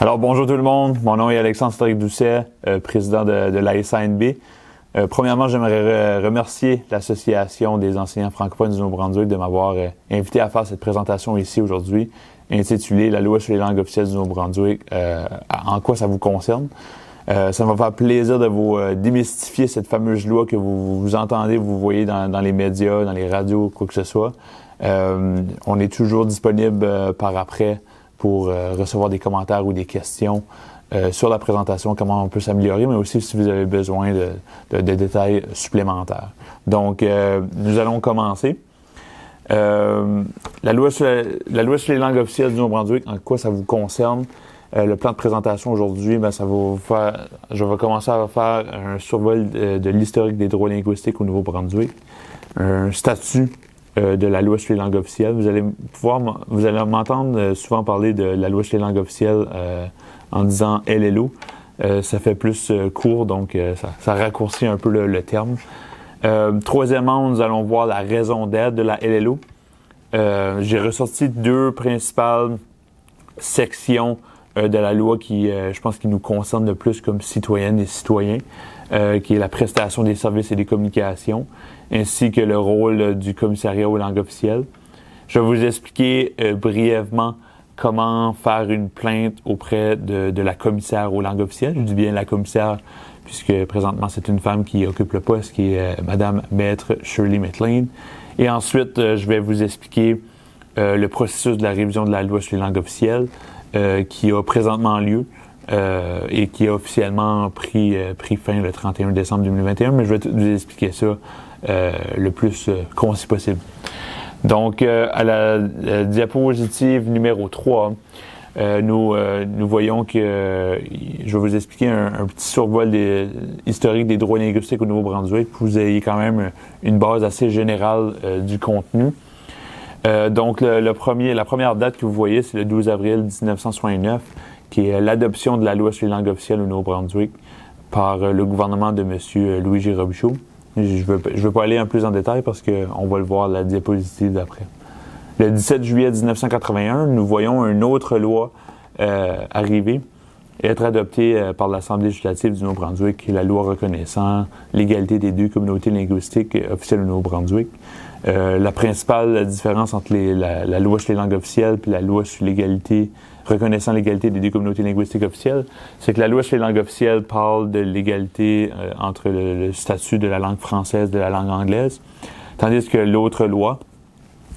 Alors, bonjour tout le monde. Mon nom est Alexandre Cédric-Doucet, président de la SANB. Premièrement, j'aimerais remercier l'Association des enseignants francophones du Nouveau-Brunswick de m'avoir invité à faire cette présentation ici aujourd'hui, intitulée « La loi sur les langues officielles du Nouveau-Brunswick, en quoi ça vous concerne ». Ça me va faire plaisir de vous démystifier cette fameuse loi que vous entendez, vous voyez dans les médias, dans les radios, quoi que ce soit. On est toujours disponible par après pour recevoir des commentaires ou des questions sur la présentation, comment on peut s'améliorer, mais aussi si vous avez besoin de détails supplémentaires. Donc, nous allons commencer. La loi sur les langues officielles du Nouveau-Brunswick, en quoi ça vous concerne? Le plan de présentation aujourd'hui, je vais commencer à faire un survol de l'historique des droits linguistiques au Nouveau-Brunswick, un statut de la loi sur les langues officielles. Vous allez m'entendre souvent parler de la loi sur les langues officielles en disant LLO. Ça fait plus court, donc ça raccourcit un peu le terme. Troisièmement, nous allons voir la raison d'être de la LLO. J'ai ressorti deux principales sections de la loi qui, je pense, qui nous concerne le plus comme citoyennes et citoyens, qui est la prestation des services et des communications, ainsi que le rôle du commissariat aux langues officielles. Je vais vous expliquer brièvement comment faire une plainte auprès de la commissaire aux langues officielles. Je dis bien la commissaire, puisque présentement c'est une femme qui occupe le poste, qui est Madame Maître Shirley McLean. Et ensuite, je vais vous expliquer le processus de la révision de la loi sur les langues officielles, qui a présentement lieu et qui a officiellement pris fin le 31 décembre 2021, mais je vais vous expliquer ça le plus concis possible. Donc, à la diapositive numéro 3, nous voyons que je vais vous expliquer un petit survol historique des droits linguistiques au Nouveau-Brunswick pour que vous ayez quand même une base assez générale du contenu. Donc, la première date que vous voyez, c'est le 12 avril 1969, qui est l'adoption de la loi sur les langues officielles au Nouveau-Brunswick par le gouvernement de M. Louis-J. Robichaud. Je veux pas aller en plus en détail parce qu'on va le voir la diapositive d'après. Le 17 juillet 1981, nous voyons une autre loi arriver et être adoptée par l'Assemblée législative du Nouveau-Brunswick, qui est la loi reconnaissant l'égalité des deux communautés linguistiques officielles au Nouveau-Brunswick. La principale différence entre la loi sur les langues officielles et la loi sur l'égalité, reconnaissant l'égalité des deux communautés linguistiques officielles, c'est que la loi sur les langues officielles parle de l'égalité entre le statut de la langue française et de la langue anglaise, tandis que l'autre loi,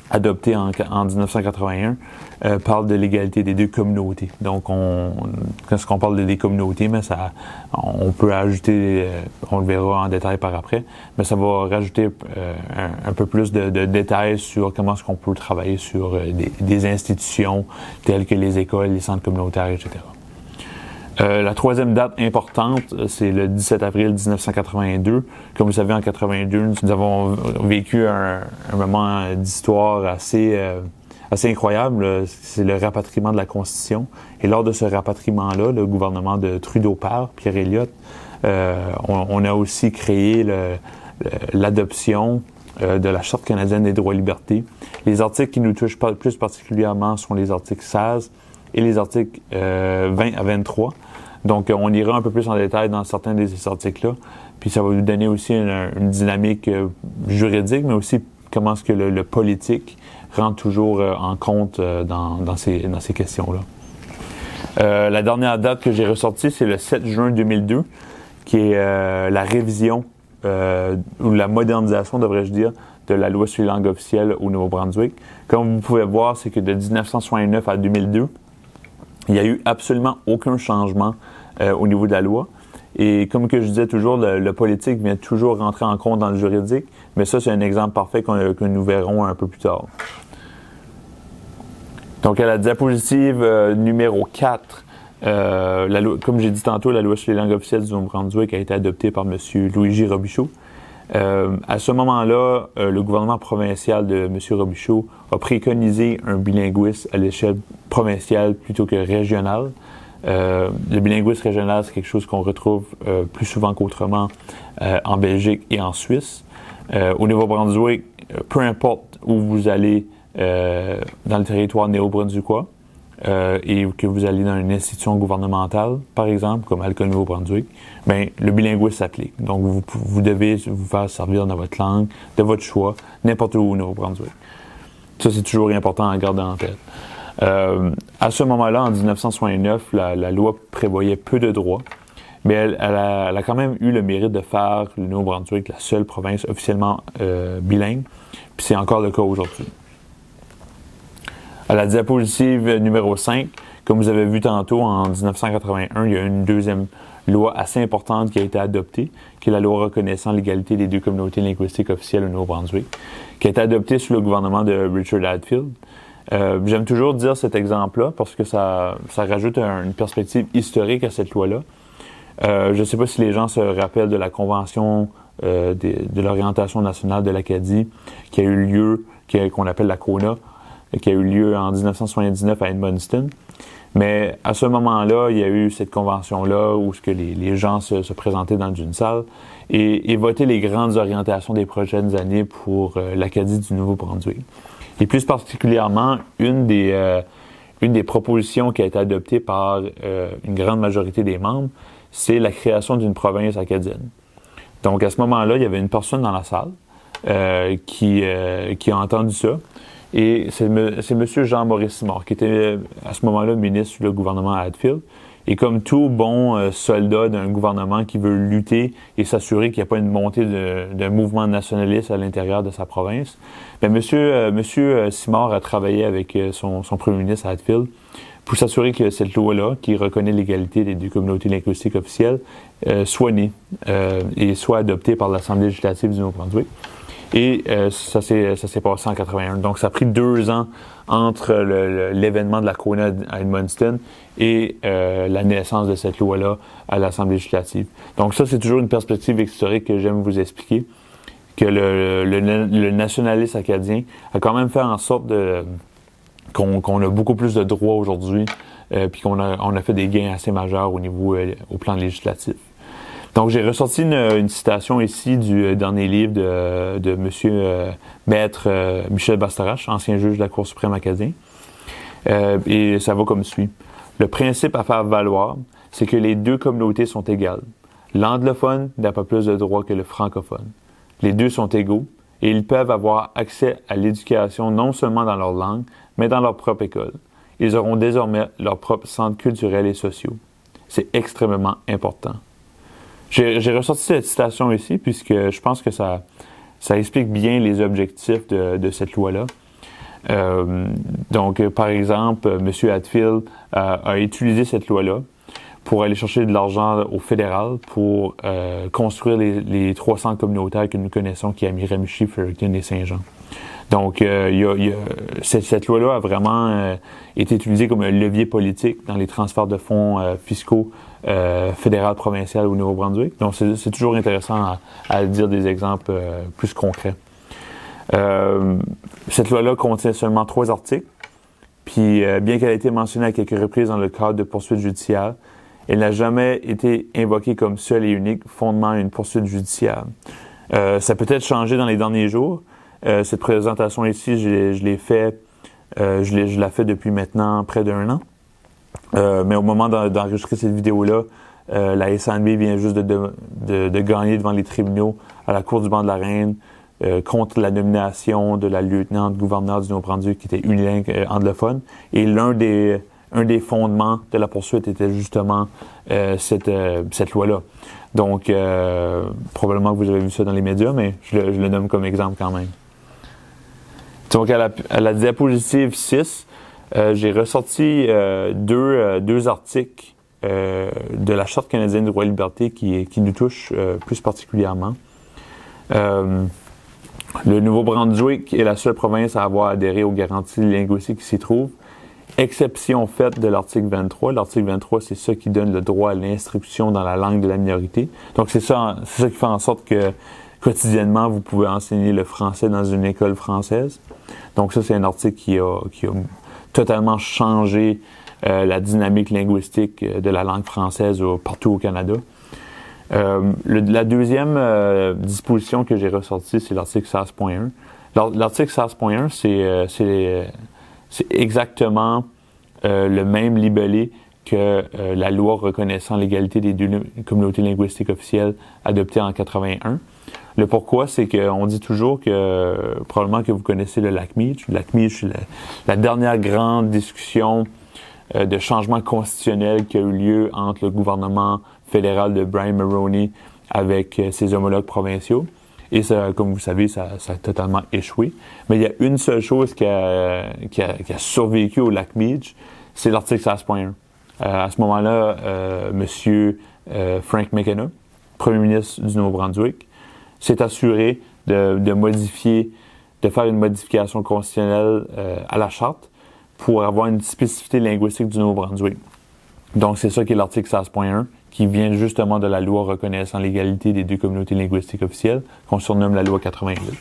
adoptée en 1981, parle de l'égalité des deux communautés. Donc, quand on parle des communautés, mais on peut ajouter, on le verra en détail par après, mais ça va rajouter un peu plus de détails sur comment est-ce qu'on peut travailler sur des institutions telles que les écoles, les centres communautaires, etc. La troisième date importante, c'est le 17 avril 1982. Comme vous savez, en 82, nous avons vécu un moment d'histoire assez incroyable. C'est le rapatriement de la Constitution. Et lors de ce rapatriement-là, le gouvernement de Trudeau père, Pierre Elliott, on a aussi créé l'adoption de la Charte canadienne des droits et libertés. Les articles qui nous touchent plus particulièrement sont les articles 16 et les articles 20 à 23. Donc, on ira un peu plus en détail dans certains de ces articles-là. Puis, ça va nous donner aussi une dynamique juridique, mais aussi comment est-ce que le politique rentre toujours en compte dans ces questions-là. La dernière date que j'ai ressortie, c'est le 7 juin 2002, qui est la révision ou la modernisation, devrais-je dire, de la loi sur les langues officielles au Nouveau-Brunswick. Comme vous pouvez voir, c'est que de 1969 à 2002, il n'y a eu absolument aucun changement au niveau de la loi. Et comme que je disais toujours, le politique vient toujours rentrer en compte dans le juridique, mais ça, c'est un exemple parfait que nous verrons un peu plus tard. Donc, à la diapositive numéro 4, comme j'ai dit tantôt, la loi sur les langues officielles du Nouveau-Brunswick a été adoptée par M. Louis-J. Robichaud. À ce moment-là, le gouvernement provincial de M. Robichaud a préconisé un bilinguisme à l'échelle provinciale plutôt que régionale. Le bilinguisme régional, c'est quelque chose qu'on retrouve plus souvent qu'autrement en Belgique et en Suisse. Au Nouveau-Brunswick, peu importe où vous allez dans le territoire néo-brunswickois, et que vous allez dans une institution gouvernementale, par exemple, comme Alcool Nouveau-Brunswick, bien, le bilinguisme s'applique. Donc, vous devez vous faire servir dans votre langue, de votre choix, n'importe où au Nouveau-Brunswick. Ça, c'est toujours important à garder en tête. À ce moment-là, en 1969, la loi prévoyait peu de droits, mais elle a quand même eu le mérite de faire le Nouveau-Brunswick la seule province officiellement bilingue, puis c'est encore le cas aujourd'hui. À la diapositive numéro 5, comme vous avez vu tantôt, en 1981, il y a une deuxième loi assez importante qui a été adoptée, qui est la loi reconnaissant l'égalité des deux communautés linguistiques officielles au Nouveau-Brunswick, qui a été adoptée sous le gouvernement de Richard Hadfield. J'aime toujours dire cet exemple-là parce que ça rajoute une perspective historique à cette loi-là. Je ne sais pas si les gens se rappellent de la Convention de l'orientation nationale de l'Acadie qui a eu lieu, qu'on appelle la CONA, qui a eu lieu en 1979 à Edmundston. Mais à ce moment-là, il y a eu cette convention-là où les gens se présentaient dans une salle et votaient les grandes orientations des prochaines années pour l'Acadie du Nouveau-Brunswick. Et plus particulièrement, une des propositions qui a été adoptée par une grande majorité des membres, c'est la création d'une province acadienne. Donc à ce moment-là, il y avait une personne dans la salle qui a entendu ça. Et c'est M. Jean-Maurice Simard, qui était à ce moment-là ministre sous le gouvernement Hadfield. Et comme tout bon soldat d'un gouvernement qui veut lutter et s'assurer qu'il n'y a pas une montée d'un mouvement nationaliste à l'intérieur de sa province, bien, M. Simard a travaillé avec son premier ministre Hadfield pour s'assurer que cette loi-là, qui reconnaît l'égalité des deux communautés linguistiques officielles, soit née et soit adoptée par l'Assemblée législative du Nouveau-Brunswick. Et ça s'est passé en 81. Donc, ça a pris 2 ans entre l'événement de la CONA à Edmundston et la naissance de cette loi-là à l'Assemblée législative. Donc, ça, c'est toujours une perspective historique que j'aime vous expliquer, que le nationalisme acadien a quand même fait en sorte qu'on a beaucoup plus de droits aujourd'hui, puis on a fait des gains assez majeurs au plan législatif. Donc, j'ai ressorti une citation ici du dernier livre de M. Maître Michel Bastarache, ancien juge de la Cour suprême acadien. Et ça va comme suit. Le principe à faire valoir, c'est que les deux communautés sont égales. L'anglophone n'a pas plus de droits que le francophone. Les deux sont égaux et ils peuvent avoir accès à l'éducation non seulement dans leur langue, mais dans leur propre école. Ils auront désormais leur propre centre culturel et sociaux. C'est extrêmement important. J'ai ressorti cette citation ici puisque je pense que ça explique bien les objectifs de cette loi-là. Donc, par exemple, M. Hadfield a utilisé cette loi-là pour aller chercher de l'argent au fédéral pour construire les 3 centres communautaires que nous connaissons, qui est à Miramichi, Fredericton et Saint-Jean. Donc, cette loi-là a vraiment été utilisée comme un levier politique dans les transferts de fonds fiscaux fédéral, provincial au Nouveau-Brunswick. Donc, c'est toujours intéressant à dire des exemples plus concrets. Cette loi-là contient seulement 3 articles, puis bien qu'elle ait été mentionnée à quelques reprises dans le cadre de poursuites judiciaires, elle n'a jamais été invoquée comme seul et unique fondement à une poursuite judiciaire. Ça peut être changé dans les derniers jours. Cette présentation ici, je la fais depuis maintenant près d'1 an. Mais au moment d'enregistrer cette vidéo-là, la SNB vient juste de gagner devant les tribunaux à la Cour du banc de la Reine contre la nomination de la lieutenant-gouverneur du Nouveau-Brunswick qui était unilingue anglophone. Et un des fondements de la poursuite était justement cette loi-là. Donc, probablement que vous avez vu ça dans les médias, mais je le nomme comme exemple quand même. Donc, à la diapositive 6, j'ai ressorti deux articles de la Charte canadienne des droits et libertés qui nous touchent plus particulièrement. Le Nouveau-Brunswick est la seule province à avoir adhéré aux garanties linguistiques qui s'y trouvent, exception faite de l'article 23. L'article 23, c'est ça qui donne le droit à l'instruction dans la langue de la minorité. Donc, c'est ça qui fait en sorte que quotidiennement, vous pouvez enseigner le français dans une école française. Donc, ça, c'est un article qui a totalement changé la dynamique linguistique de la langue française partout au Canada. La deuxième disposition que j'ai ressortie, c'est l'article 16.1. L'article 16.1, c'est exactement le même libellé que la loi reconnaissant l'égalité des deux communautés linguistiques officielles adoptée en 81. Le pourquoi, c'est qu'on dit toujours que, probablement que vous connaissez le lac Meach. Le lac Meach, c'est la dernière grande discussion de changement constitutionnel qui a eu lieu entre le gouvernement fédéral de Brian Mulroney avec ses homologues provinciaux. Et ça, comme vous savez, ça a totalement échoué. Mais il y a une seule chose qui a survécu au lac Meach, c'est l'article 16.1. À ce moment-là, M. Frank McKenna, premier ministre du Nouveau-Brunswick, s'est assuré de faire une modification constitutionnelle à la charte pour avoir une spécificité linguistique du Nouveau-Brunswick. Donc, c'est ça qui est l'article 16.1, qui vient justement de la loi reconnaissant l'égalité des deux communautés linguistiques officielles, qu'on surnomme la loi 88.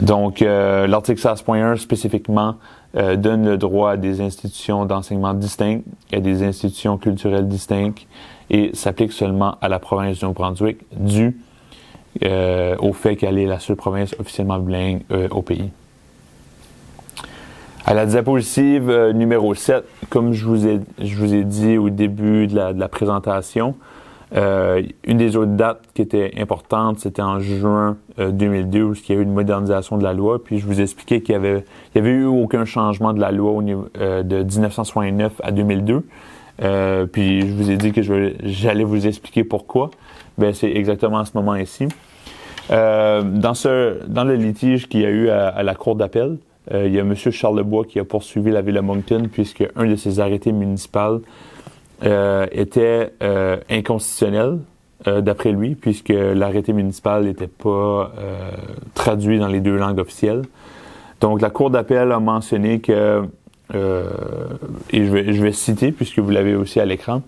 Donc, l'article 16.1 spécifiquement donne le droit à des institutions d'enseignement distinctes, à des institutions culturelles distinctes, et s'applique seulement à la province du Nouveau-Brunswick, dû au fait qu'elle est la seule province officiellement bilingue au pays. À la diapositive numéro 7, comme je vous ai dit au début de la présentation, une des autres dates qui était importante, c'était en juin 2002, où il y a eu une modernisation de la loi. Puis je vous ai expliqué qu'il y avait eu aucun changement de la loi au niveau, de 1969 à 2002. Puis je vous ai dit que j'allais vous expliquer pourquoi. Ben c'est exactement à ce moment ici. Dans le litige qu'il y a eu à la Cour d'appel, il y a M. Charlebois qui a poursuivi la ville de Moncton puisque un de ses arrêtés municipaux était inconstitutionnel d'après lui, puisque l'arrêté municipal n'était pas traduit dans les deux langues officielles. Donc la Cour d'appel a mentionné que, et je vais citer puisque vous l'avez aussi à l'écran,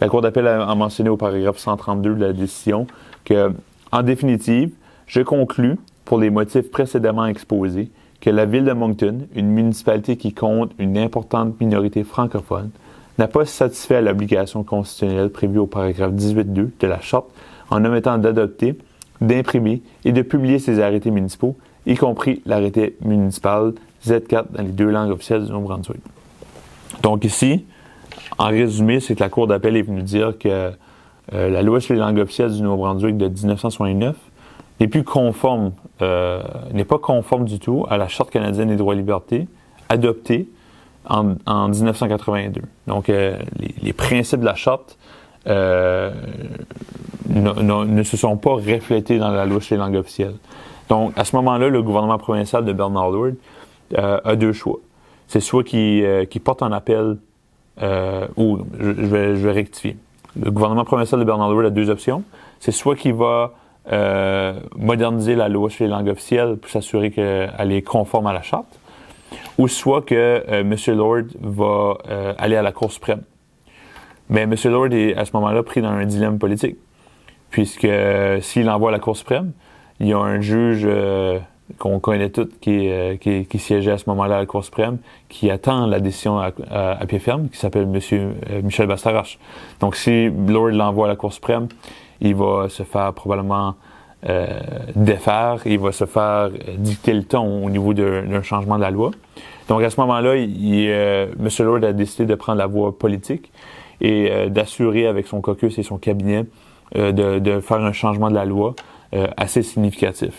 la Cour d'appel a mentionné au paragraphe 132 de la décision que, en définitive, je conclus, pour les motifs précédemment exposés, que la ville de Moncton, une municipalité qui compte une importante minorité francophone, n'a pas satisfait à l'obligation constitutionnelle prévue au paragraphe 18.2 de la Charte en omettant d'adopter, d'imprimer et de publier ses arrêtés municipaux, y compris l'arrêté municipal Z4 dans les deux langues officielles du Nouveau-Brunswick. Donc ici, en résumé, c'est que la Cour d'appel est venue dire que la loi sur les langues officielles du Nouveau-Brunswick de 1969 n'est pas conforme du tout à la Charte canadienne des droits et libertés adoptée en 1982. Donc, les principes de la Charte ne se sont pas reflétés dans la loi sur les langues officielles. Donc, à ce moment-là, le gouvernement provincial de Bernard Lord a deux choix. C'est soit qu'il porte en appel, ou je vais rectifier. Le gouvernement provincial de Bernard Lord a deux options. C'est soit qu'il va moderniser la loi sur les langues officielles pour s'assurer qu'elle est conforme à la Charte, ou soit que M. Lord va aller à la Cour suprême. Mais M. Lord est à ce moment-là pris dans un dilemme politique, puisque s'il envoie à la Cour suprême, il y a un juge qu'on connaît tous qui siégeait à ce moment-là à la Cour suprême, qui attend la décision à pied ferme, qui s'appelle M. Michel Bastarache. Donc si Lord l'envoie à la Cour suprême, il va se faire probablement défaire, il va se faire dicter le ton au niveau d'un changement de la loi. Donc à ce moment-là, M. Lord a décidé de prendre la voie politique et d'assurer avec son caucus et son cabinet de faire un changement de la loi assez significatif.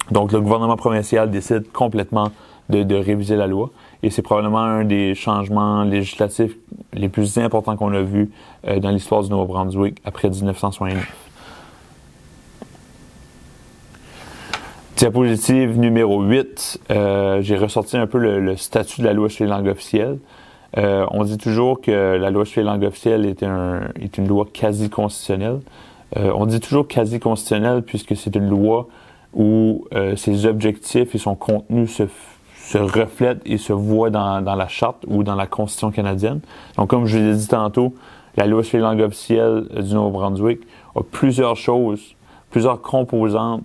Donc le gouvernement provincial décide complètement de réviser la loi et c'est probablement un des changements législatifs les plus importants qu'on a vus dans l'histoire du Nouveau-Brunswick après 1969. Diapositive numéro 8, j'ai ressorti un peu le statut de la loi sur les langues officielles. On dit toujours que la loi sur les langues officielles est une loi quasi-constitutionnelle. On dit toujours quasi-constitutionnelle puisque c'est une loi où ses objectifs et son contenu se reflètent et se voient dans la Charte ou dans la Constitution canadienne. Donc, comme je l'ai dit tantôt, la loi sur les langues officielles du Nouveau-Brunswick a plusieurs composantes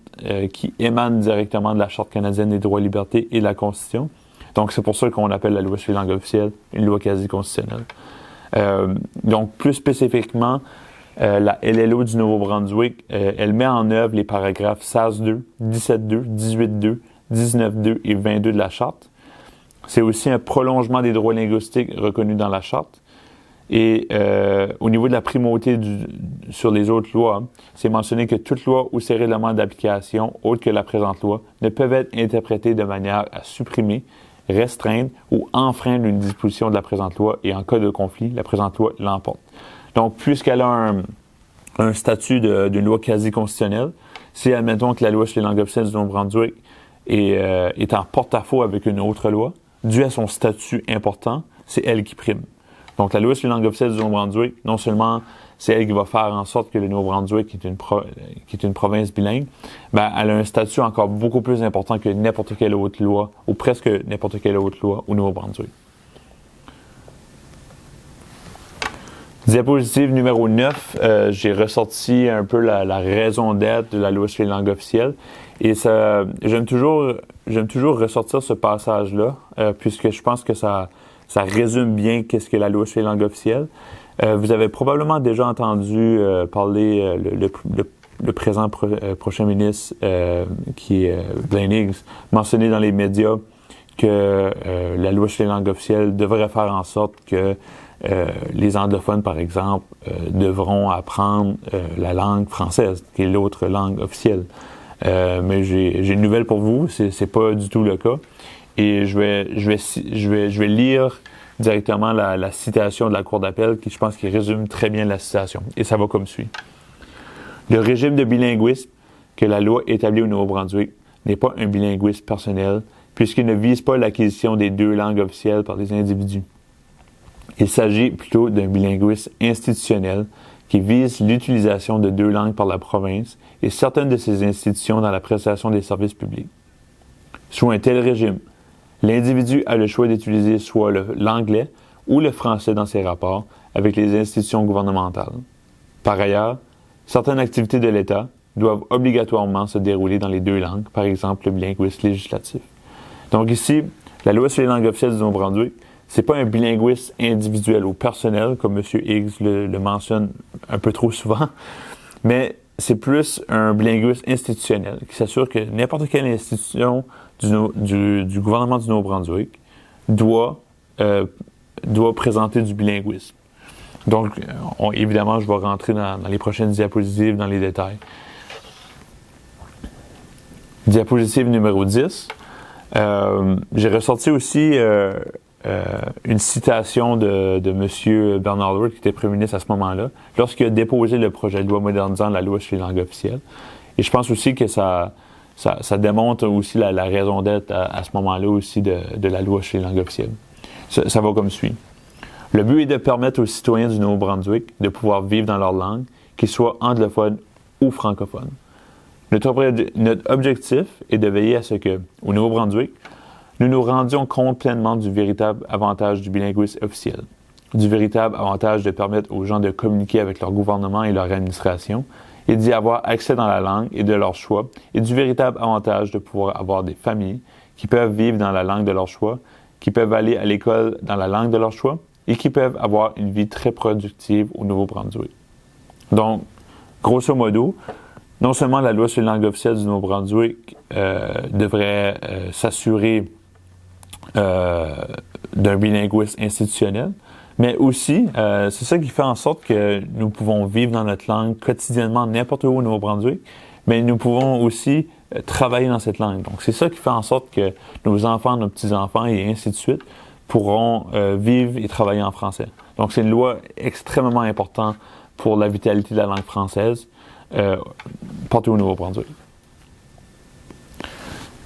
qui émanent directement de la Charte canadienne des droits et libertés et de la Constitution. Donc, c'est pour ça qu'on appelle la loi sur les langues officielles une loi quasi-constitutionnelle. Donc, plus spécifiquement, la LLO du Nouveau-Brunswick, elle met en œuvre les paragraphes 16.2, 17.2, 18.2, 19.2 et 22 de la Charte. C'est aussi un prolongement des droits linguistiques reconnus dans la Charte. Et au niveau de la primauté sur les autres lois, c'est mentionné que toute loi ou ses règlements d'application, autres que la présente loi, ne peuvent être interprétés de manière à supprimer, restreindre ou enfreindre une disposition de la présente loi, et en cas de conflit, la présente loi l'emporte. Donc, puisqu'elle a un statut d'une loi quasi-constitutionnelle, si, admettons que la loi sur les langues officielles du Nouveau-Brunswick est en porte-à-faux avec une autre loi, dû à son statut important, c'est elle qui prime. Donc, la loi sur les langues officielles du Nouveau-Brunswick, non seulement c'est elle qui va faire en sorte que le Nouveau-Brunswick, qui est une province bilingue, ben, elle a un statut encore beaucoup plus important que n'importe quelle autre loi, ou presque n'importe quelle autre loi au Nouveau-Brunswick. Diapositive numéro 9, j'ai ressorti un peu la raison d'être de la loi sur les langues officielles. Et ça, j'aime toujours ressortir ce passage-là, puisque je pense que ça résume bien qu'est-ce que la loi sur les langues officielles. Vous avez probablement déjà entendu parler le présent prochain ministre, qui est Blaine Higgs, mentionner dans les médias que la loi sur les langues officielles devrait faire en sorte que les anglophones, par exemple, devront apprendre la langue française, qui est l'autre langue officielle. Mais j'ai une nouvelle pour vous, c'est pas du tout le cas. Et je vais lire directement la citation de la Cour d'appel, qui je pense qui résume très bien la situation. Et ça va comme suit. Le régime de bilinguisme que la loi établit au Nouveau-Brunswick n'est pas un bilinguisme personnel, puisqu'il ne vise pas l'acquisition des deux langues officielles par les individus. Il s'agit plutôt d'un bilinguisme institutionnel qui vise l'utilisation de deux langues par la province et certaines de ses institutions dans la prestation des services publics. Sous un tel régime, l'individu a le choix d'utiliser soit l'anglais ou le français dans ses rapports avec les institutions gouvernementales. Par ailleurs, certaines activités de l'État doivent obligatoirement se dérouler dans les deux langues, par exemple le bilinguisme législatif. Donc ici, la loi sur les langues officielles du Nouveau-Brunswick, c'est pas un bilinguisme individuel ou personnel, comme M. Higgs le mentionne un peu trop souvent, mais c'est plus un bilinguisme institutionnel qui s'assure que n'importe quelle institution du gouvernement du Nouveau-Brunswick doit présenter du bilinguisme. Donc, évidemment, je vais rentrer dans les prochaines diapositives, dans les détails. Diapositive numéro 10. J'ai ressorti aussi une citation de M. Bernard Ward, qui était premier ministre à ce moment-là, lorsqu'il a déposé le projet de loi modernisant la loi sur les langues officielles. Et je pense aussi que ça démontre aussi la raison d'être à ce moment-là aussi de la loi sur les langues officielles. Ça va comme suit. Le but est de permettre aux citoyens du Nouveau-Brunswick de pouvoir vivre dans leur langue, qu'ils soient anglophones ou francophones. Notre objectif est de veiller à ce que, au Nouveau-Brunswick, nous nous rendions compte pleinement du véritable avantage du bilinguisme officiel, du véritable avantage de permettre aux gens de communiquer avec leur gouvernement et leur administration, et d'y avoir accès dans la langue et de leur choix, et du véritable avantage de pouvoir avoir des familles qui peuvent vivre dans la langue de leur choix, qui peuvent aller à l'école dans la langue de leur choix, et qui peuvent avoir une vie très productive au Nouveau-Brunswick. Donc, grosso modo, non seulement la loi sur les langues officielles du Nouveau-Brunswick devrait s'assurer d'un bilinguisme institutionnel, mais aussi, c'est ça qui fait en sorte que nous pouvons vivre dans notre langue quotidiennement n'importe où au Nouveau-Brunswick, mais nous pouvons aussi travailler dans cette langue. Donc, c'est ça qui fait en sorte que nos enfants, nos petits-enfants et ainsi de suite pourront vivre et travailler en français. Donc, c'est une loi extrêmement importante pour la vitalité de la langue française partout au Nouveau-Brunswick.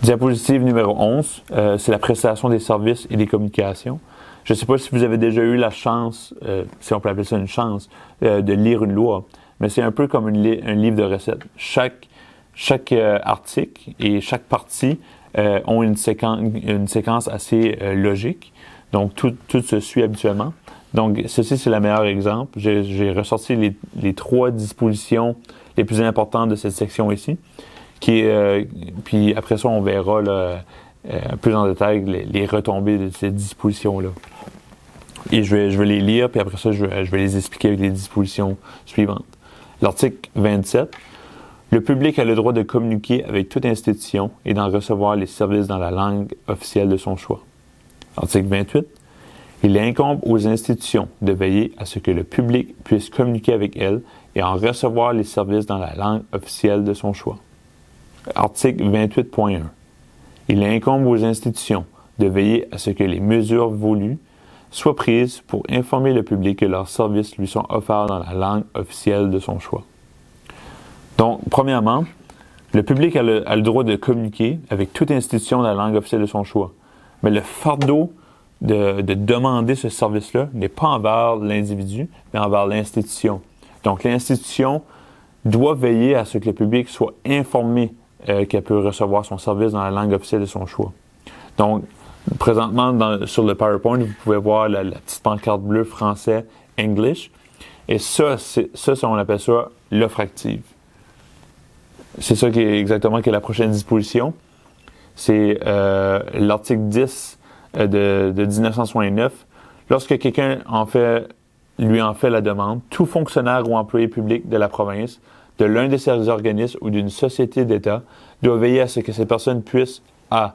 Diapositive numéro 11, c'est la prestation des services et des communications. Je ne sais pas si vous avez déjà eu la chance, si on peut appeler ça une chance, de lire une loi, mais c'est un peu comme un livre de recettes. Chaque article et chaque partie ont une séquence assez logique, donc tout se suit habituellement. Donc, ceci, c'est le meilleur exemple. J'ai ressorti les 3 dispositions les plus importantes de cette section ici. Puis après ça, on verra là, plus en détail les retombées de ces dispositions-là. Et je vais les lire, puis après ça, je vais les expliquer avec les dispositions suivantes. L'article 27. Le public a le droit de communiquer avec toute institution et d'en recevoir les services dans la langue officielle de son choix. Article 28. Il incombe aux institutions de veiller à ce que le public puisse communiquer avec elles et en recevoir les services dans la langue officielle de son choix. Article 28.1. Il incombe aux institutions de veiller à ce que les mesures voulues soient prises pour informer le public que leurs services lui sont offerts dans la langue officielle de son choix. Donc, premièrement, le public a le droit de communiquer avec toute institution dans la langue officielle de son choix. Mais le fardeau de demander ce service-là n'est pas envers l'individu, mais envers l'institution. Donc, l'institution doit veiller à ce que le public soit informé qu'elle peut recevoir son service dans la langue officielle de son choix. Donc, présentement, sur le PowerPoint, vous pouvez voir la petite pancarte bleue français English. Et ça, on appelle ça l'offre active. C'est ça qui est exactement qui est la prochaine disposition. C'est l'article 10 de 1969. Lorsque quelqu'un lui en fait la demande, tout fonctionnaire ou employé public de la province, de l'un de ses organismes ou d'une société d'État doit veiller à ce que ces personnes puissent A.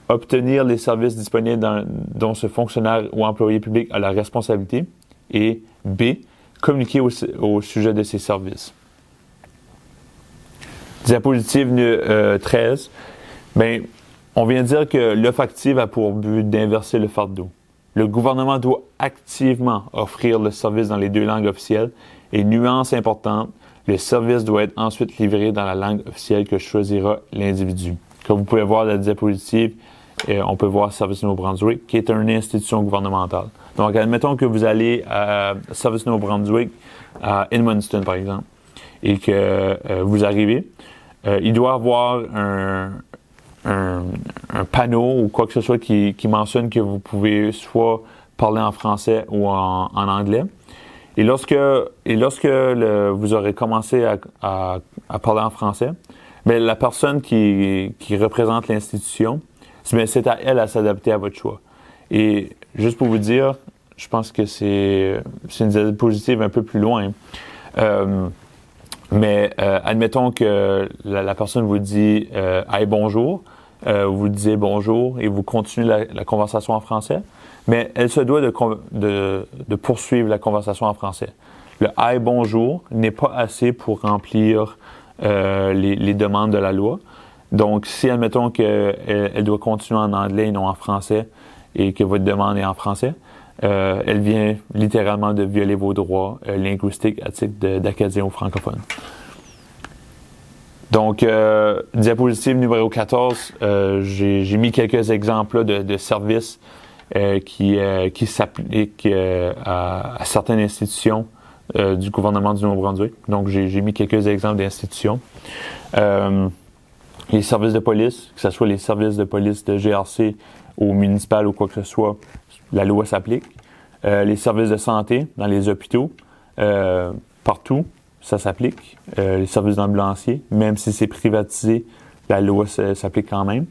Obtenir les services disponibles dont ce fonctionnaire ou employé public a la responsabilité et B. Communiquer au sujet de ces services. Diapositive 13. Bien, on vient de dire que l'offre active a pour but d'inverser le fardeau. Le gouvernement doit activement offrir le service dans les deux langues officielles et, nuance importante, le service doit être ensuite livré dans la langue officielle que choisira l'individu. Comme vous pouvez voir dans la diapositive, on peut voir Service Nouveau-Brunswick, qui est une institution gouvernementale. Donc, admettons que vous allez à Service Nouveau-Brunswick, à Edmundston, par exemple, et que vous arrivez, il doit y avoir un panneau ou quoi que ce soit qui mentionne que vous pouvez soit parler en français ou en anglais. Et lorsque vous aurez commencé à parler en français, bien, la personne qui représente l'institution, c'est à elle à s'adapter à votre choix. Et juste pour vous dire, je pense que c'est une diapositive un peu plus loin. Mais admettons que la personne vous dit « Hey, bonjour », vous disiez « bonjour » et vous continuez la conversation en français, mais elle se doit de poursuivre la conversation en français. Le « Hey, bonjour » n'est pas assez pour remplir les demandes de la loi. Donc, si, admettons qu'elle doit continuer en anglais et non en français et que votre demande est en français, elle vient littéralement de violer vos droits linguistiques à titre d'acadien ou francophone. Donc, diapositive numéro 14, j'ai mis quelques exemples là, de services qui s'appliquent à certaines institutions du gouvernement du Nouveau-Brunswick. Donc, j'ai mis quelques exemples d'institutions. Les services de police, que ce soit les services de police de GRC ou municipal ou quoi que ce soit, la loi s'applique. Les services de santé dans les hôpitaux, partout, ça s'applique. Les services d'ambulanciers, même si c'est privatisé, la loi s'applique quand même.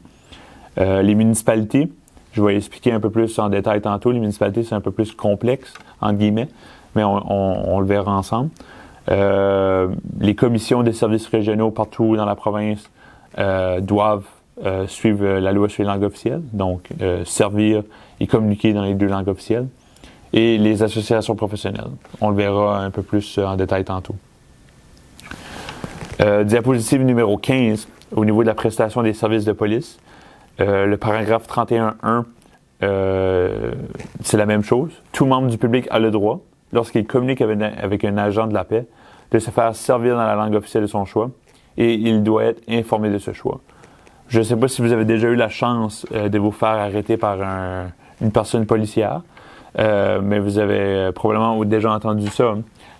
Les municipalités, je vais expliquer un peu plus en détail tantôt. Les municipalités, c'est un peu plus complexe, entre guillemets, mais on le verra ensemble. Les commissions des services régionaux partout dans la province doivent suivre la loi sur les langues officielles, donc servir et communiquer dans les deux langues officielles. Et les associations professionnelles. On le verra un peu plus en détail tantôt. Diapositive numéro 15, au niveau de la prestation des services de police. Le paragraphe 31.1, c'est la même chose. Tout membre du public a le droit, lorsqu'il communique avec un agent de la paix, de se faire servir dans la langue officielle de son choix, et il doit être informé de ce choix. Je ne sais pas si vous avez déjà eu la chance de vous faire arrêter par une personne policière, mais vous avez probablement déjà entendu ça.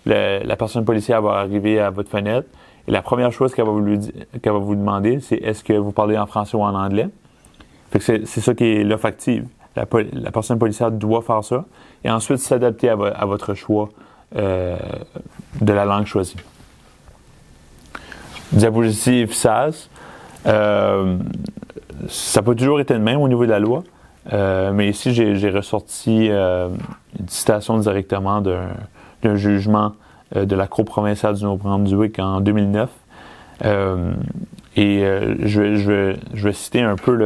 La personne policière va arriver à votre fenêtre et la première chose qu'elle va vous demander, c'est est-ce que vous parlez en français ou en anglais? Fait que c'est ça qui est l'offre active. La personne policière doit faire ça et ensuite s'adapter à votre choix de la langue choisie. Diapositive 16. Ça peut toujours être le même au niveau de la loi, mais ici j'ai ressorti une citation directement d'un jugement de la Cour provinciale du Nouveau-Brunswick en 2009. Et je vais citer un peu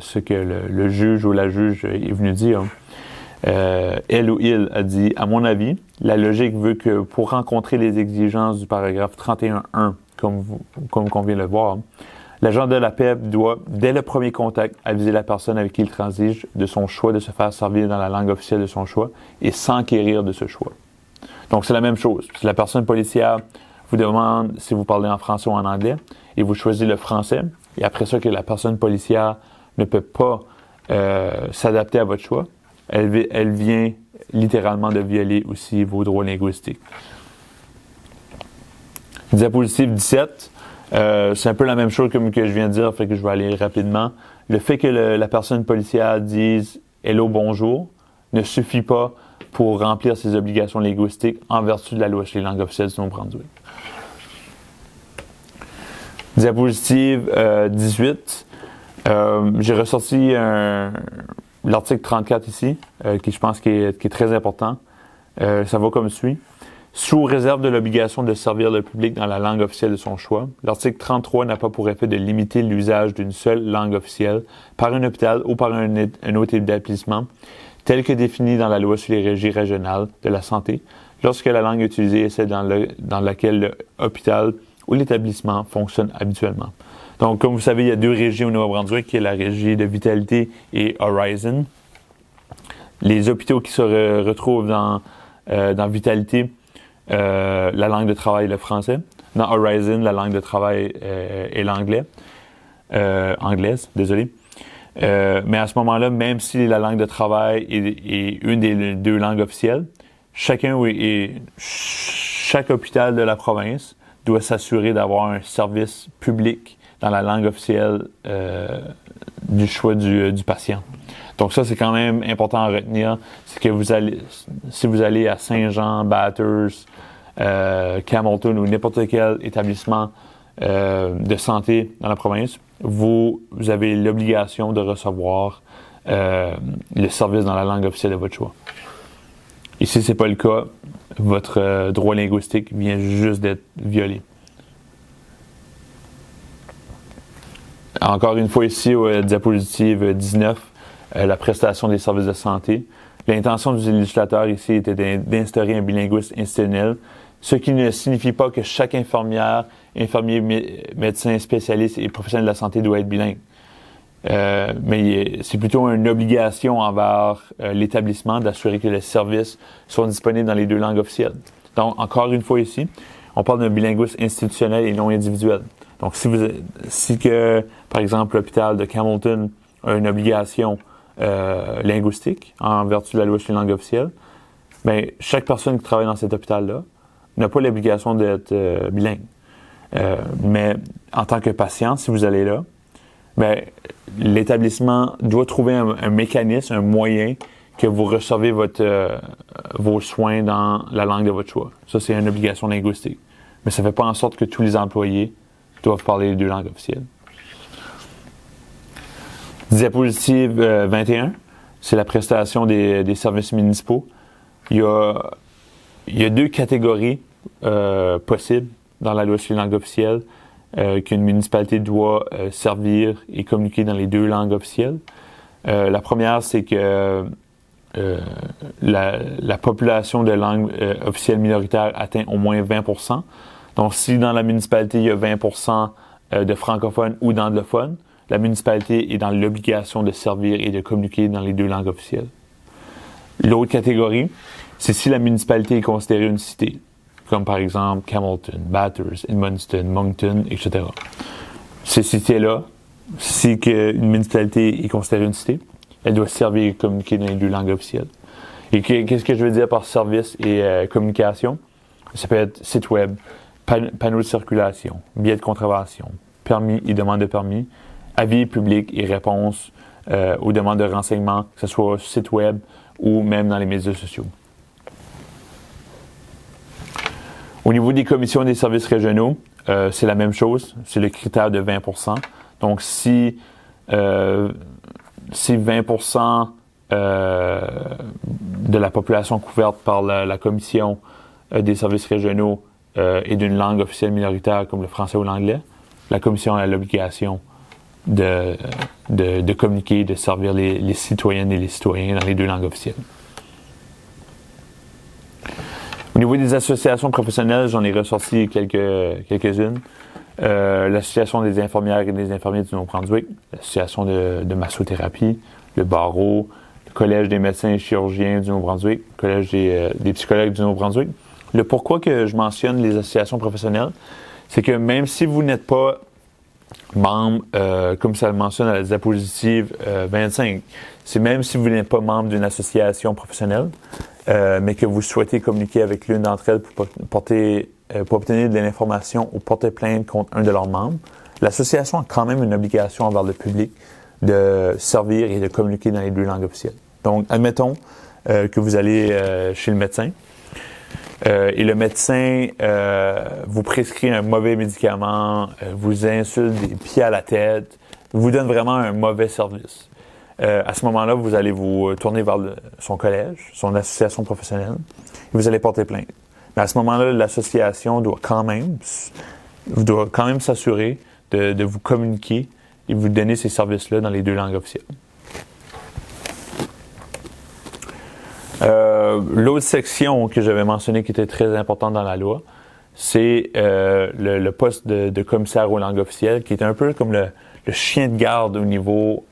ce que le juge ou la juge est venu dire. Elle ou il a dit « À mon avis, la logique veut que pour rencontrer les exigences du paragraphe 31.1, comme on vient de le voir, l'agent de la PEP doit, dès le premier contact, aviser la personne avec qui il transige de son choix de se faire servir dans la langue officielle de son choix et s'enquérir de ce choix. » Donc, c'est la même chose. Si la personne policière vous demande si vous parlez en français ou en anglais, et vous choisissez le français, et après ça que la personne policière ne peut pas s'adapter à votre choix, elle vient littéralement de violer aussi vos droits linguistiques. Diapositive 17, c'est un peu la même chose que je viens de dire, fait que je vais aller rapidement. Le fait que la personne policière dise « Hello, bonjour » ne suffit pas pour remplir ses obligations linguistiques en vertu de la loi sur les langues officielles du Nouveau-Brunswick. Diapositive 18. J'ai ressorti l'article 34 ici, qui je pense qui est très important. Ça va comme suit. Sous réserve de l'obligation de servir le public dans la langue officielle de son choix, l'article 33 n'a pas pour effet de limiter l'usage d'une seule langue officielle par un hôpital ou par un autre établissement, tel que défini dans la loi sur les régies régionales de la santé, lorsque la langue utilisée est celle dans laquelle l'hôpital ou l'établissement fonctionne habituellement. Donc, comme vous savez, il y a deux régies au Nouveau-Brunswick, qui est la régie de Vitalité et Horizon. Les hôpitaux qui se retrouvent dans Vitalité, la langue de travail est le français. Dans Horizon, la langue de travail est l'anglais. Anglaise, désolé. Mais à ce moment-là, même si la langue de travail est une des deux langues officielles, chaque hôpital de la province doit s'assurer d'avoir un service public dans la langue officielle du choix du patient. Donc ça, c'est quand même important à retenir. C'est que si vous allez à Saint-Jean, Bathurst, Hamilton ou n'importe quel établissement de santé dans la province, vous avez l'obligation de recevoir le service dans la langue officielle de votre choix. Et si ce n'est pas le cas, votre droit linguistique vient juste d'être violé. Encore une fois ici, diapositive 19, la prestation des services de santé. L'intention du législateur ici était d'instaurer un bilinguisme institutionnel, ce qui ne signifie pas que chaque infirmière, infirmier, médecin, spécialiste et professionnel de la santé doit être bilingue. Mais c'est plutôt une obligation envers l'établissement d'assurer que les services sont disponibles dans les deux langues officielles. Donc, encore une fois ici, on parle d'un bilinguisme institutionnel et non individuel. Donc, si par exemple, l'hôpital de Hamilton a une obligation linguistique en vertu de la loi sur les langues officielles, bien, chaque personne qui travaille dans cet hôpital-là n'a pas l'obligation d'être bilingue. Mais en tant que patient, si vous allez là, bien, l'établissement doit trouver un mécanisme, un moyen que vous recevez vos soins dans la langue de votre choix. Ça, c'est une obligation linguistique. Mais ça ne fait pas en sorte que tous les employés doivent parler les deux langues officielles. Diapositive 21, c'est la prestation des services municipaux. Il y a deux catégories possibles dans la loi sur les langues officielles qu'une municipalité doit servir et communiquer dans les deux langues officielles. La première, c'est que la population de langue officielle minoritaire atteint au moins 20%. Donc, si dans la municipalité, il y a 20% de francophones ou d'anglophones, la municipalité est dans l'obligation de servir et de communiquer dans les deux langues officielles. L'autre catégorie, c'est si la municipalité est considérée une cité, comme par exemple Hamilton, Bathurst, Edmundston, Moncton, etc. Ces cités-là, si une municipalité est considérée une cité, elle doit servir et communiquer dans les deux langues officielles. Et qu'est-ce que je veux dire par service et communication? Ça peut être site web, panneau de circulation, billets de contravention, permis et demande de permis, avis public et réponse aux demandes de renseignements, que ce soit sur site web ou même dans les médias sociaux. Au niveau des commissions des services régionaux, c'est la même chose, c'est le critère de 20%. Donc, si 20% de la population couverte par la commission des services régionaux est d'une langue officielle minoritaire comme le français ou l'anglais, la commission a l'obligation de communiquer, de servir les citoyennes et les citoyens dans les 2 langues officielles. Au niveau des associations professionnelles, j'en ai ressorti quelques-unes. L'Association des infirmières et des infirmiers du Nouveau-Brunswick, l'Association de massothérapie, le barreau, le Collège des médecins et chirurgiens du Nouveau-Brunswick, le Collège des psychologues du Nouveau-Brunswick. Le pourquoi que je mentionne les associations professionnelles, c'est que même si vous n'êtes pas membre, comme ça le mentionne à la diapositive 25, c'est même si vous n'êtes pas membre d'une association professionnelle, mais que vous souhaitez communiquer avec l'une d'entre elles pour obtenir de l'information ou porter plainte contre un de leurs membres, l'association a quand même une obligation envers le public de servir et de communiquer dans les 2 langues officielles. Donc, admettons que vous allez chez le médecin et le médecin vous prescrit un mauvais médicament, vous insulte des pieds à la tête, vous donne vraiment un mauvais service. À ce moment-là, vous allez vous tourner vers son collège, son association professionnelle, et vous allez porter plainte. Mais à ce moment-là, l'association doit quand même s'assurer de vous communiquer et vous donner ces services-là dans les 2 langues officielles. L'autre section que j'avais mentionnée qui était très importante dans la loi, c'est le poste de commissaire aux langues officielles, qui est un peu comme le chien de garde au niveau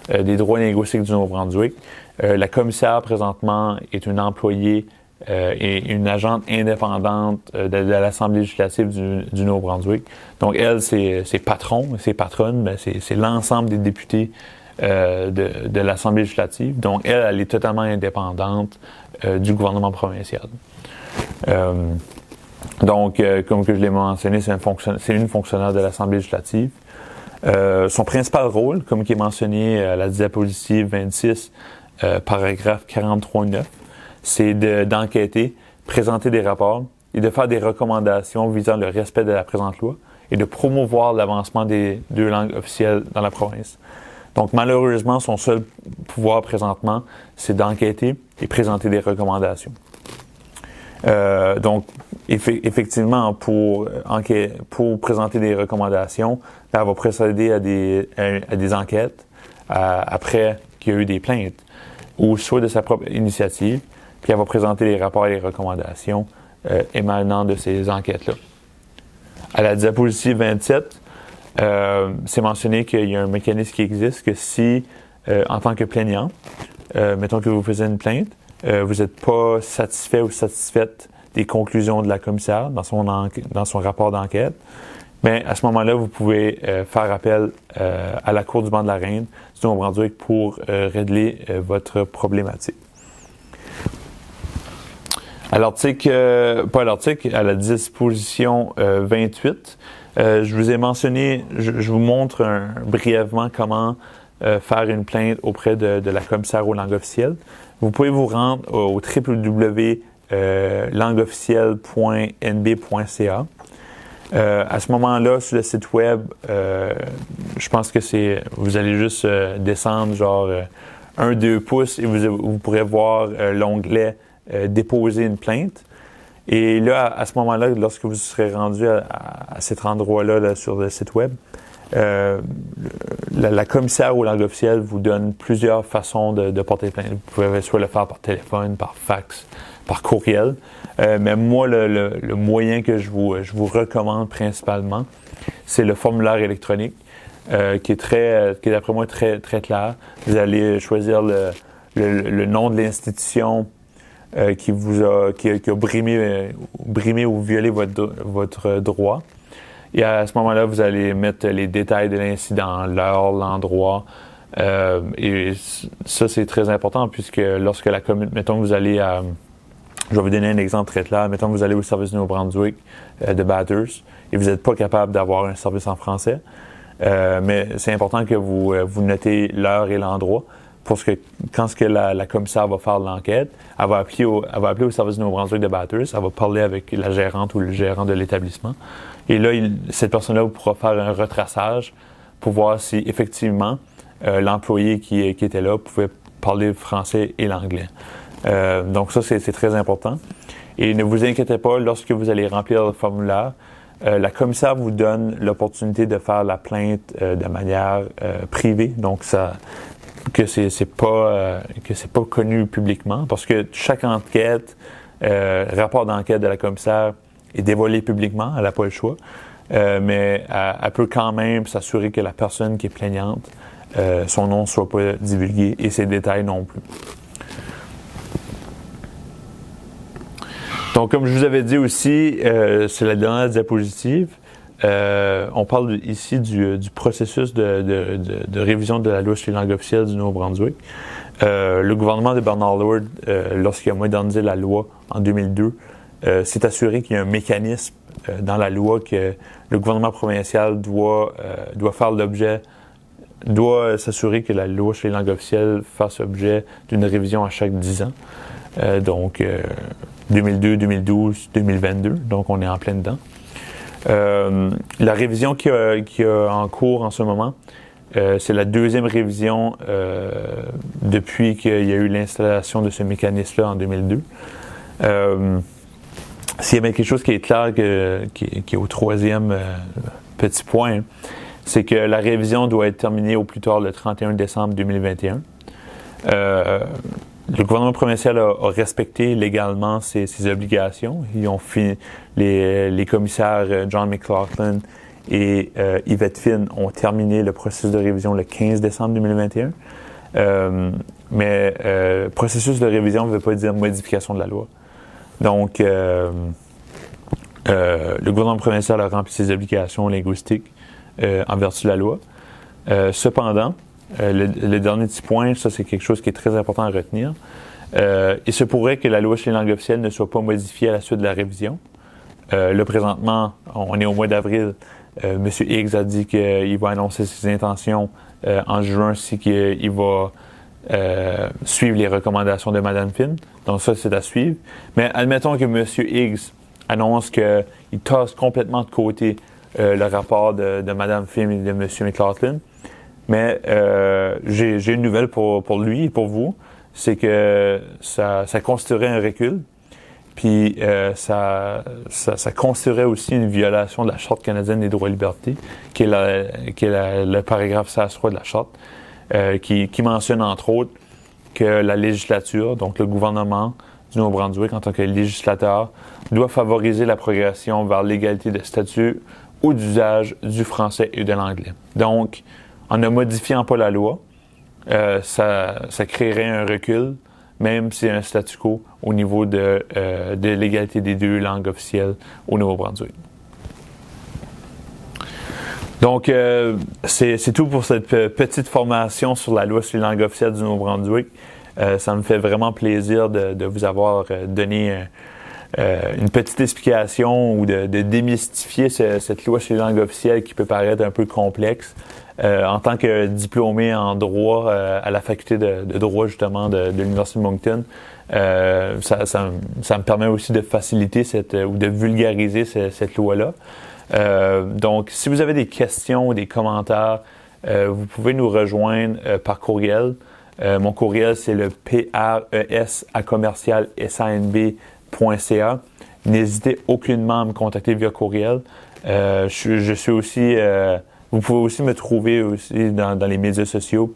des droits linguistiques du Nouveau-Brunswick. La commissaire, présentement, est une employée et une agente indépendante de l'Assemblée législative du Nouveau-Brunswick. Donc, elle, ses patrons, ses patronnes, ben, c'est l'ensemble des députés de l'Assemblée législative. Donc, elle est totalement indépendante du gouvernement provincial. Donc, comme que je l'ai mentionné, c'est une fonctionnaire de l'Assemblée législative. Son principal rôle, comme qui est mentionné à la diapositive 26, paragraphe 43.9, c'est d'enquêter, présenter des rapports et de faire des recommandations visant le respect de la présente loi et de promouvoir l'avancement des 2 langues officielles dans la province. Donc, malheureusement, son seul pouvoir présentement, c'est d'enquêter et présenter des recommandations. Donc, effectivement, pour présenter des recommandations, elle va procéder à des enquêtes après qu'il y a eu des plaintes, ou soit de sa propre initiative, puis elle va présenter les rapports et les recommandations émanant de ces enquêtes-là. À la diapositive 27, c'est mentionné qu'il y a un mécanisme qui existe, que si, en tant que plaignant, mettons que vous faisiez une plainte, vous n'êtes pas satisfait ou satisfaite des conclusions de la commissaire dans son rapport d'enquête, bien, à ce moment-là, vous pouvez faire appel à la Cour du banc de la Reine du Nouveau-Brunswick pour régler votre problématique. À à la disposition 28, je vous ai mentionné, je vous montre brièvement comment faire une plainte auprès de la commissaire aux langues officielles. Vous pouvez vous rendre au www.langueofficielle.nb.ca. À ce moment-là, sur le site web, je pense que vous allez juste descendre genre 1-2 pouces et vous pourrez voir l'onglet déposer une plainte. Et là, à ce moment-là, lorsque vous serez rendu à cet endroit-là là, sur le site web, la commissaire aux langues officielles vous donne plusieurs façons de porter plainte. Vous pouvez soit le faire par téléphone, par fax, par courriel. Mais moi, le moyen que je vous recommande principalement, c'est le formulaire électronique, qui est d'après moi très, très clair. Vous allez choisir le nom de l'institution qui a brimé ou violé votre droit. Et à ce moment-là, vous allez mettre les détails de l'incident, l'heure, l'endroit. Et ça, c'est très important puisque lorsque mettons que vous allez à... Je vais vous donner un exemple très clair. Mettons que vous allez au service du Nouveau-Brunswick de Bathurst et vous n'êtes pas capable d'avoir un service en français. Mais c'est important que vous notez l'heure et l'endroit parce que quand la commissaire va faire l'enquête, elle va appeler au service du Nouveau-Brunswick de Bathurst, elle va parler avec la gérante ou le gérant de l'établissement. Et là, cette personne-là pourra faire un retraçage pour voir si effectivement l'employé qui était là pouvait parler le français et l'anglais. Donc ça, c'est très important. Et ne vous inquiétez pas, lorsque vous allez remplir le formulaire, la commissaire vous donne l'opportunité de faire la plainte de manière privée, donc que c'est pas connu publiquement, parce que chaque enquête, rapport d'enquête de la commissaire est dévoilé publiquement, elle n'a pas le choix, mais elle peut quand même s'assurer que la personne qui est plaignante, son nom ne soit pas divulgué et ses détails non plus. Donc, comme je vous avais dit aussi, c'est la dernière diapositive. On parle ici du processus de révision de la loi sur les langues officielles du Nouveau-Brunswick. Le gouvernement de Bernard Lord, lorsqu'il a modernisé la loi en 2002, s'est assuré qu'il y a un mécanisme dans la loi que le gouvernement provincial doit s'assurer que la loi sur les langues officielles fasse objet d'une révision à chaque 10 ans. Donc, 2002, 2012, 2022, donc on est en plein dedans. La révision qui a en cours en ce moment, c'est la deuxième révision depuis qu'il y a eu l'installation de ce mécanisme-là en 2002. S'il y a bien quelque chose qui est clair, qui est au troisième petit point, c'est que la révision doit être terminée au plus tard le 31 décembre 2021. Le gouvernement provincial a respecté légalement ses obligations. Ils ont fini, les commissaires John McLaughlin et Yvette Finn ont terminé le processus de révision le 15 décembre 2021. Mais processus de révision ne veut pas dire modification de la loi. Donc, le gouvernement provincial a rempli ses obligations linguistiques en vertu de la loi. Cependant, le dernier petit point, ça c'est quelque chose qui est très important à retenir. Il se pourrait que la loi sur les langues officielles ne soit pas modifiée à la suite de la révision. Là, présentement, on est au mois d'avril. M. Higgs a dit qu'il va annoncer ses intentions en juin, si qu'il va suivre les recommandations de Mme Finn. Donc ça, c'est à suivre. Mais admettons que M. Higgs annonce qu'il tasse complètement de côté le rapport de Mme Finn et de M. McLaughlin. Mais j'ai une nouvelle pour lui et pour vous, c'est que ça constituerait un recul, puis ça constituerait aussi une violation de la Charte canadienne des droits et libertés, qui est le paragraphe 16.3 de la Charte, qui mentionne entre autres que la législature, donc le gouvernement du Nouveau-Brunswick en tant que législateur, doit favoriser la progression vers l'égalité de statut ou d'usage du français et de l'anglais. Donc, en ne modifiant pas la loi, ça créerait un recul, même si c'est un statu quo au niveau de l'égalité des deux langues officielles au Nouveau-Brunswick. Donc, c'est tout pour cette petite formation sur la loi sur les langues officielles du Nouveau-Brunswick. Ça me fait vraiment plaisir de vous avoir donné une petite explication ou de démystifier cette loi sur les langues officielles qui peut paraître un peu complexe. En tant que diplômé en droit à la faculté de droit justement de l'Université de Moncton, ça me permet aussi de faciliter ou de vulgariser cette loi-là. Donc, si vous avez des questions ou des commentaires, vous pouvez nous rejoindre par courriel. Mon courriel, c'est le pres@sanb.ca. N'hésitez aucunement à me contacter via courriel. Je suis aussi... vous pouvez aussi me trouver aussi dans les médias sociaux.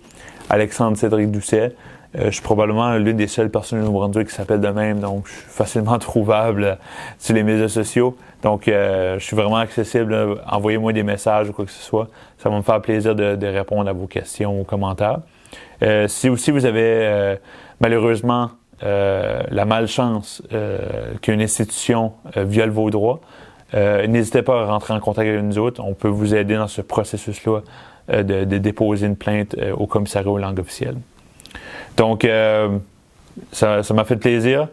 Alexandre Cédric Doucet. Je suis probablement l'une des seules personnes au Nouveau-Brunswick qui s'appelle de même, donc je suis facilement trouvable sur les médias sociaux. Donc, je suis vraiment accessible. Envoyez-moi des messages ou quoi que ce soit. Ça va me faire plaisir de répondre à vos questions ou commentaires. Si aussi vous avez malheureusement la malchance qu'une institution viole vos droits, n'hésitez pas à rentrer en contact avec nous autres. On peut vous aider dans ce processus-là de déposer une plainte au commissariat aux langues officielles. Donc, ça m'a fait plaisir.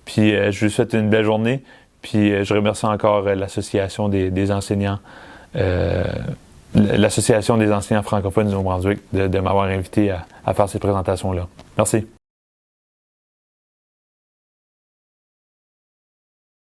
Puis, je vous souhaite une belle journée. Puis, je remercie encore l'Association des enseignants, l'Association des enseignants francophones du Nouveau-Brunswick de m'avoir invité à faire cette présentation-là. Merci.